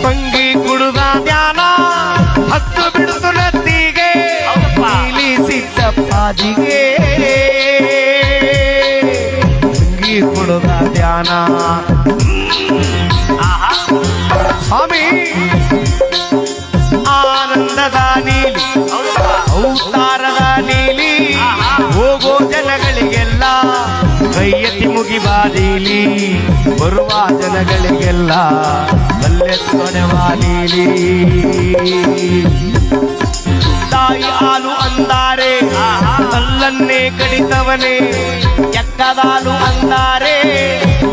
ಬಂಗಿ ಕುಡುದ ಧ್ಯಾನ ಹತ್ತು ಬಿಡುದು ನತ್ತಿಗೆ ನೀಲಿ ಸಿದ್ದಪ್ಪಾಜಿಗೆ ಬಂಗಿ ಕುಡುದ ಧ್ಯಾನ ಸ್ವಾಮಿ ಆನಂದದ ನೀಲಿ ಔತಾರದ ನೀಲಿ ಹೋಗೋ ಜನಗಳಿಗೆಲ್ಲ ಕೈ ಎತ್ತಿ ಮುಗಿಬಾದೀಲಿ ಬರುವ ಜನಗಳಿಗೆಲ್ಲ ಮಲ್ಲೆತ್ತೊಡೆವಾಲೀಲಿ ತಾಯಿ ಹಾಲು ಅಂದಾರೆ ಕಲ್ಲನ್ನೇ ಕಡಿತವನೇ ಎಕ್ಕದಾಲು ಅಂದಾರೆ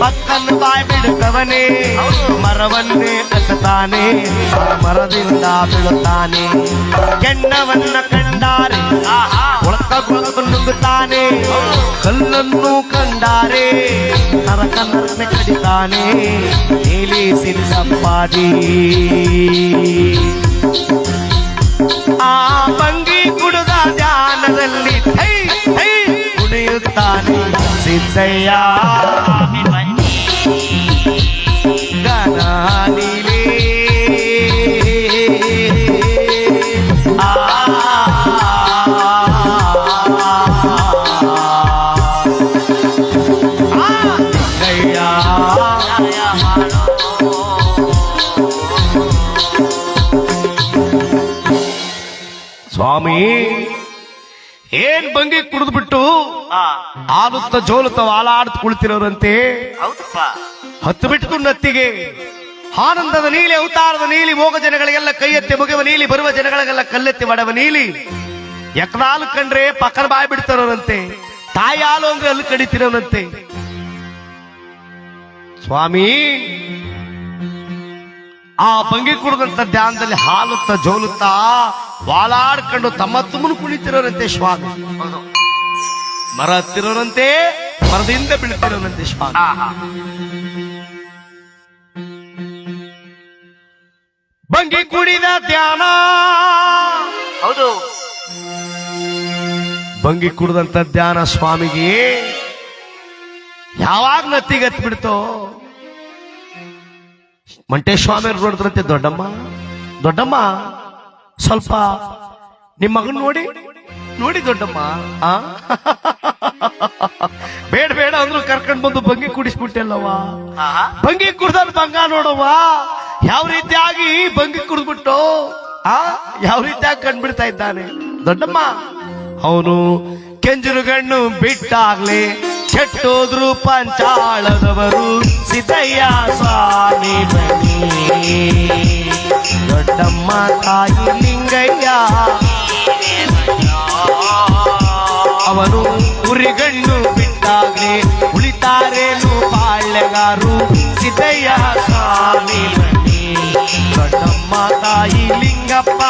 ಪಕ್ಕನ್ನು ಬಾಯಿ ಬಿಡುತ್ತವನೇ ಮರವನ್ನೇ ಕಟ್ಟುತ್ತಾನೆ ಮರದಿಂದ ಬೀಳುತ್ತಾನೆ ಕೆಣ್ಣವನ್ನ ಕಂಡಾರೆ ಒಳಕ ನುಗ್ಗುತ್ತಾನೆ ಕಲ್ಲನ್ನು ಕಂಡಾರೆ ನರಕನ್ನೇ ಕಡಿತಾನೆ ನೀಲಿ ಸಿದ್ದಪ್ಪಾಜಿ ಆ ಬಂಗಿ ಕುಡುದ ಧ್ಯಾನದಲ್ಲಿ ಥೈ ಥೈ ಕುಣಿಯುತ್ತಾನೆ ಸಿದ್ದಯ್ಯ ಗನಾನಿಲೇ ಸ್ವಾಮಿ ಏನ್ ಬಂಗಿ ಕುಡಿದ್ಬಿಟ್ಟು ಆಲುತ್ತ ಜೋಲುತ್ತ ವಾಲಾಡ್ತು ಕುಳಿತಿರೋರಂತೆ ಹತ್ತು ಬಿಟ್ಟು ನತ್ತಿಗೆ ಆನಂದದ ನೀಲಿ ಅವತಾರದ ನೀಲಿ ಹೋಗ ಜನಗಳಿಗೆಲ್ಲ ಕೈ ಎತ್ತಿ ಮುಗಿವ ನೀಲಿ ಬರುವ ಜನಗಳಿಗೆಲ್ಲ ಕಲ್ಲೆತ್ತಿ ಮಾಡವ ನೀಲಿ ಎಕನಾಲು ಕಂಡ್ರೆ ಪಕ್ಕದ ಬಾಯಿ ಬಿಡ್ತಾರೋರಂತೆ ತಾಯಿ ಹಾಲು ಅಂದ್ರೆ ಅಲ್ಲಿ ಕಡಿತಿರೋರಂತೆ ಸ್ವಾಮಿ ಆ ಬಂಗಿ ಕುಡಿದಂತ ಧ್ಯಾನದಲ್ಲಿ ಹಾಲುತ್ತ ಜೋಲುತ್ತಾ ವಾಲಾಡ್ಕೊಂಡು ತಮ್ಮ ತುಮ್ಮನು ಕುಳಿತಿರೋರಂತೆ ಸ್ವಾಮಿ ಮರ ಹತ್ತಿರೋರಂತೆ ಮರದಿಂದ ಬೀಳ್ತಿರೋರಂತೆ ಸ್ವಾಮಿ ಬಂಗಿ ಕುಡಿದ ಧ್ಯಾನ ಹೌದು ಬಂಗಿ ಕುಡಿದಂತ ಧ್ಯಾನ ಸ್ವಾಮಿಗೆ ಯಾವಾಗ ನತ್ತಿಗತ್ ಬಿಡ್ತೋ ಮಂಟೇಸ್ವಾಮಿ ನೋಡಿದ್ರಂತೆ ದೊಡ್ಡಮ್ಮ ದೊಡ್ಡಮ್ಮ ಸ್ವಲ್ಪ ನಿಮ್ಮ ಮಗನ್ ನೋಡಿ ನೋಡಿ ದೊಡ್ಡಮ್ಮ ಬೇಡ ಬೇಡ ಅಂದ್ರು ಕರ್ಕೊಂಡ್ ಬಂದು ಬಂಗಿ ಕುಡಿಸ್ಬಿಟ್ಟೆಲ್ಲವ ಬಂಗಿ ಕುಡ್ದ ಬಂಗ ನೋಡವ್ವ ಯಾವ ರೀತಿಯಾಗಿ ಬಂಗಿ ಕುಡಿದ್ಬಿಟ್ಟು ಯಾವ ರೀತಿಯಾಗಿ ಕಂಡ್ಬಿಡ್ತಾ ಇದ್ದಾನೆ ದೊಡ್ಡಮ್ಮ ಅವನು ಕೆಂಜರುಗಣ್ಣು ಬಿಟ್ಟಾಗ್ಲೇ ಕೆಟ್ಟೋದ್ರು ಪಂಚಾಳದವರು ಸಿದ್ದಯ್ಯ ಸ್ವಾಮಿ ಬನ್ನಿ ದೊಡ್ಡಮ್ಮ ತಾಯಿ ಲಿಂಗಯ್ಯ ಅವನು ಉರಿಗಣ್ಣು ಬಿಟ್ಟಾಗ್ಲೇ ಉಳಿತಾರೇನು ಬಾಳ್ಳೆಗಾರು ಸಿದ್ದಯ್ಯ ಸ್ವಾಮಿ ಬನ್ನಿ ದೊಡ್ಡಮ್ಮ ತಾಯಿ ಲಿಂಗಪ್ಪ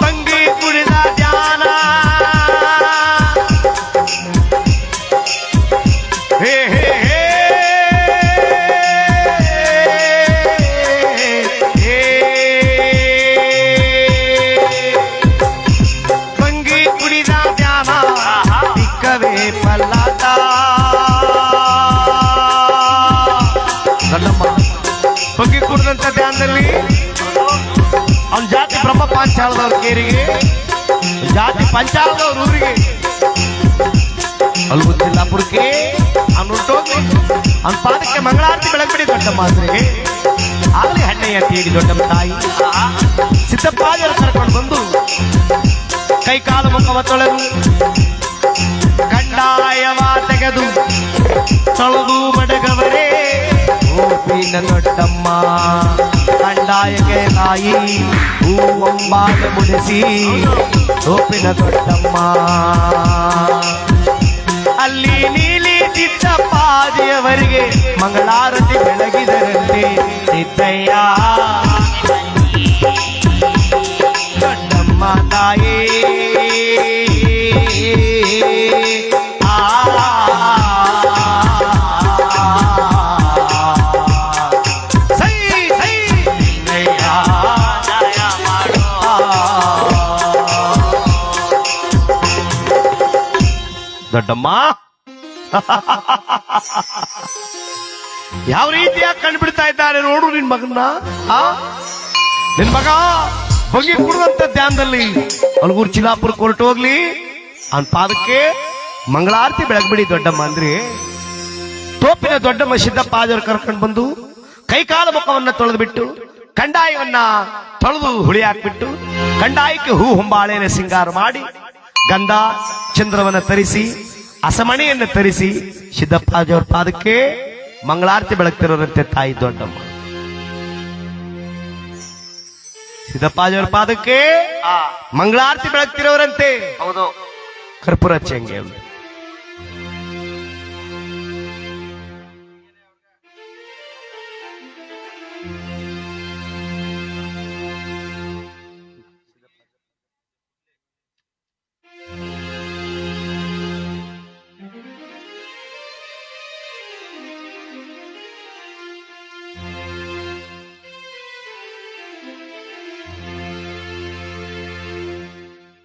ಬಂಗಿ ಕುಡಿದ ಧ್ಯಾನ ಹೇ ಹೇ ಹೇ ಬಂಗಿ ಕುಡಿದ ಧ್ಯಾನ ದಿಕ್ಕವೇ ಪಲ್ಲಟ ಬಂಗಿ ಕುಡಿದಂತ ಧ್ಯಾನದಲ್ಲಿ ಅವನ ಜಾತಿ ಬ್ರಹ್ಮ ಪಾಂಚಾಲದವ್ರ ಕೇರಿಗೆ ಜಾತಿ ಪಂಚಾಲದವ್ರ ಊರಿಗೆ ಅಲ್ಲಿ ಗೊತ್ತಿಲ್ಲಾಪುರಕ್ಕೆ ಅವನುಂಟೋಗಿ ಅವನ ಪಾದಕ್ಕೆ ಮಂಗಳಾರತಿ ಬೆಳಗ್ಬಿಡಿ ದೊಡ್ಡಮ್ಮ ಆದ್ರೆ ಆಗಲಿ ಹಣ್ಣಯ್ಯ ತೀಡಿ ದೊಡ್ಡಮ್ಮ ತಾಯಿ ಸಿದ್ದಪ್ಪಾಜರು ಕರ್ಕೊಂಡು ಬಂದು ಕೈ ಕಾಲು ಮುಖವ ತೊಳೆದು ಕಂಡಾಯವ ತೆಗೆದು ತೊಳೆದು ಮಡಗವರೇ ಗೋಪಿನ ದೊಡ್ಡಮ್ಮ ಕಂಡಾಯಗೆ ತಾಯಿ ಹೂವಂಬಾಗ ಮುಡಿಸಿ ಗೋಪಿನ ದೊಡ್ಡಮ್ಮ ಅಲ್ಲಿ ನೀಲಿ ಸಿದ್ದಪ್ಪಾಜಿಯವರಿಗೆ ಮಂಗಳಾರತಿ ಬೆಳಗಿದರಂತೆ ಸಿದ್ದಯ್ಯ ದೊಡ್ಡಮ್ಮ ತಾಯಿ ದೊಡ್ಡಮ್ಮ ಯಾವ ರೀತಿಯಾಗಿ ಕಂಡುಬಿಡ್ತಾ ಇದ್ದಾರೆ ನೋಡು ನಿನ್ ಮಗನ್ನ. ನಿನ್ ಮಗ ಹೊಂಗಿ ಕುಡಿದಂತ ಧ್ಯಾನದಲ್ಲಿ ಅಲ್ಗೂರ್ ಚಿಲಾಪುರ ಕೋರ್ಟ್ ಹೋಗ್ಲಿ ಅವನ್ ಪಾದಕ್ಕೆ ಮಂಗಳಾರತಿ ಬೆಳಗ್ಬಿಡಿ ದೊಡ್ಡಮ್ಮ ಅಂದ್ರಿ. ತೋಪಿನ ದೊಡ್ಡಮ್ಮ ಸಿದ್ದಪ್ಪ ಆಜರು ಕರ್ಕೊಂಡು ಬಂದು ಕೈಕಾಲ ಮುಖವನ್ನ ತೊಳೆದು ಬಿಟ್ಟು ಕಂಡಾಯವನ್ನ ತೊಳೆದು ಹುಳಿ ಹಾಕ್ಬಿಟ್ಟು ಕಂಡಾಯಕ್ಕೆ ಹೂ ಹೊಂಬಾಳೆನ ಸಿಂಗಾರ ಮಾಡಿ ಗಂಧ ಚಂದ್ರವನ್ನ ತರಿಸಿ ಅಸಮಣೆಯನ್ನು ತರಿಸಿ ಸಿದ್ದಪ್ಪಾಜಿಯವ್ರ ಪಾದಕ್ಕೆ ಮಂಗಳಾರತಿ ಬೆಳಗ್ತಿರೋರಂತೆ ತಾಯಿ ದೊಡ್ಡಮ್ಮ. ಸಿದ್ದಪ್ಪಾಜಿಯವ್ರ ಪಾದಕ್ಕೆ ಮಂಗಳಾರತಿ ಬೆಳಗ್ತಿರೋರಂತೆ. ಹೌದು. ಕರ್ಪೂರ ಹಚ್ಚಂಗೆ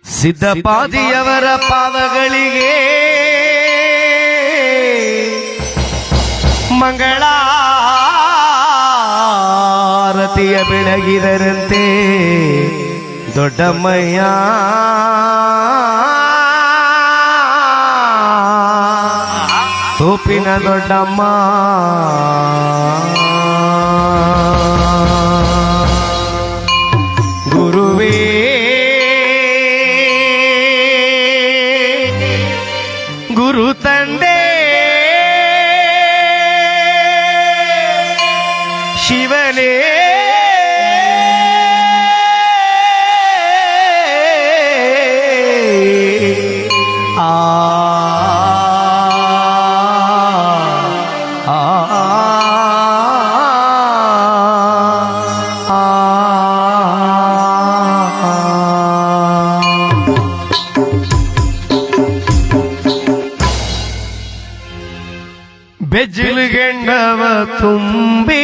ಸಿದ್ದಪ್ಪಾಜಿಯವರ ಪಾದಗಳಿಗೆ ಮಂಗಳಾರತಿಯ ಬೆಳಗಿದರಂತೆ ದೊಡ್ಡಮ್ಮಯ್ಯ. ತೋಪಿನ ದೊಡ್ಡಮ್ಮ ಗುರುವೇ ಗುರು ತಂದೆ ಶಿವನೇ ಆ ಬೆಜ್ಜಿಲುಗೆಂಡವ ತುಂಬಿ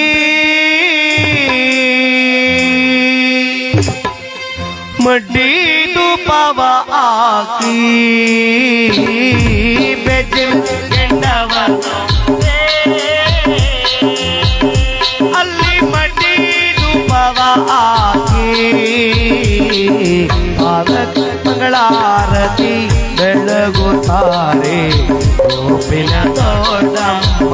ಮಡ್ಡಿದು ಪವ ಹಾಕಿ ಬೆಜ್ಜಿಲುಗೆಂಡವ ಅಲ್ಲಿ ಮಡ್ಡಿದು ಪವ ಹಾಕಿ ಪಾದಕ್ಕೆ ಮಂಗಳಾರತಿ ಬೆಳಗುತ್ತಾರೆ ಗೋಪಿನ ದೊಡ್ಡಮ್ಮ.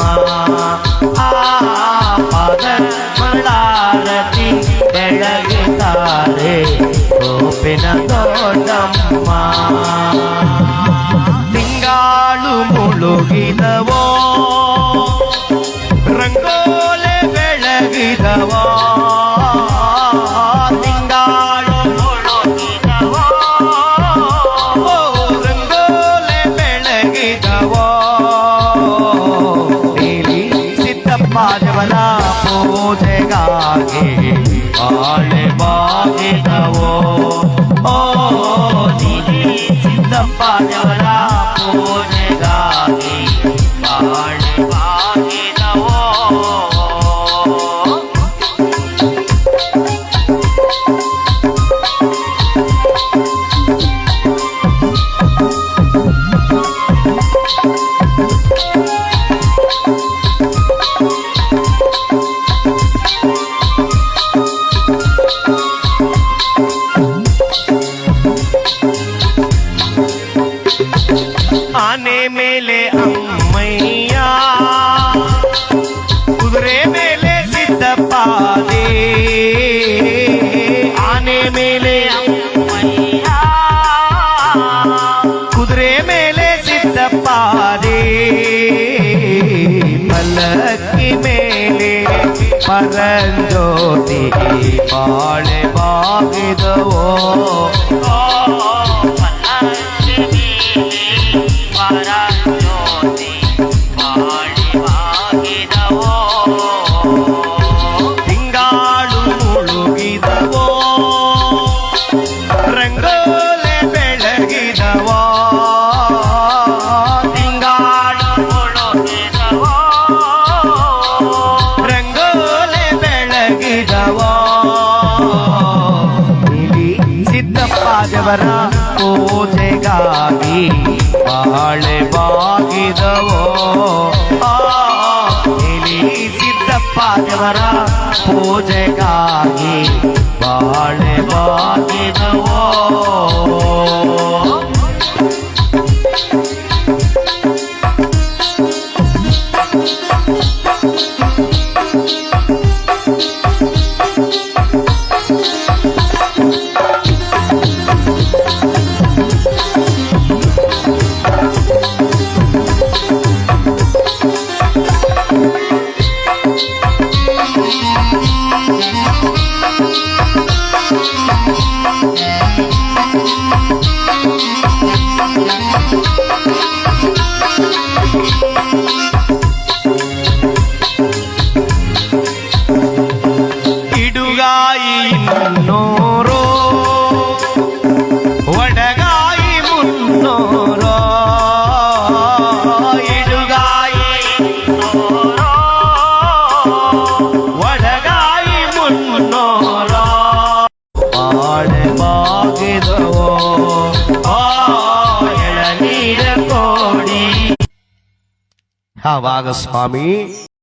ಪಾದ ಮಂಗಳಾರತಿ ಬೆಳಗುತ್ತಾರೆ ಗೋಪಿನ ದೊಡ್ಡಮ್ಮ. ತಿಂಗಾಳು ಮುಳುಗಿದವೋ ರಂಗೋಲೆ ಬೆಳಗಿದವೋ ತಿಂಗಾಳು ಮುಳುಗಿದವೋ ರಂಗೋಲೆ ಬೆಳಗಿದವೋ ನೀಲಿ ಸಿದ್ದಪ್ಪಾಜವರ ಪೂಜೆಗಾಗಿ ಬಾಳೆ ಬಾಗಿದವೋ. ನೀಲಿ ಸಿದ್ದಪ್ಪಾಜವರ ಪೂಜೆಗಾಗಿ ಬಾಳೆ ಬಾಗಿದವೋ. ಆನೆ ಮೇಲೆ ಅಮ್ಮಯ್ಯ ಕುದುರೆ ಮೇಲೆ ಸಿದ್ದಪ್ಪಾದೆ. ಆನೆ ಮೇಲೆ ಅಮ್ಮಯ್ಯ ಕುದುರೆ ಮೇಲೆ ಸಿದ್ದಪ್ಪಾದೆ. ಪಲ್ಲಕ್ಕಿ ಮೇಲೆ ಪರಂಜ್ಯೋತಿ ಬಾಳೆ ಬಾಗಿದವೋ. ತಿಂಗಾಳು ಮುಳುಗಿದವೋ ರಂಗೋಲೆ ಬೆಳಗಿದವೋ ತಿಂಗಾಳು ಮುಳುಗಿದವೋ ರಂಗೋಲೆ ಬೆಳಗಿದವೋ. ಇಲ್ಲಿ ಸಿದ್ದಪ್ಪಾಜವರ ಪೂಜೆಗಾಗಿ ಬಾಳೆ ಬಾಗಿದವೋ. ಇಲ್ಲಿ ದೇವರ ಪೂಜೆಗಾಗಿ ಬಾಳೆ ಬಾಗಿದವೋ ಇಡುಗಾಯಿ 200 ಒಡಗಾಯಿ 300 ಇಡುಗಾಯಿ 200 ಒಡಗಾಯಿ 300 ಬಾಳೆ ಬಾಗಿದವೋ ಎಳನೀರ ಕೋಡಿ ಆವಾಗ ಸ್ವಾಮಿ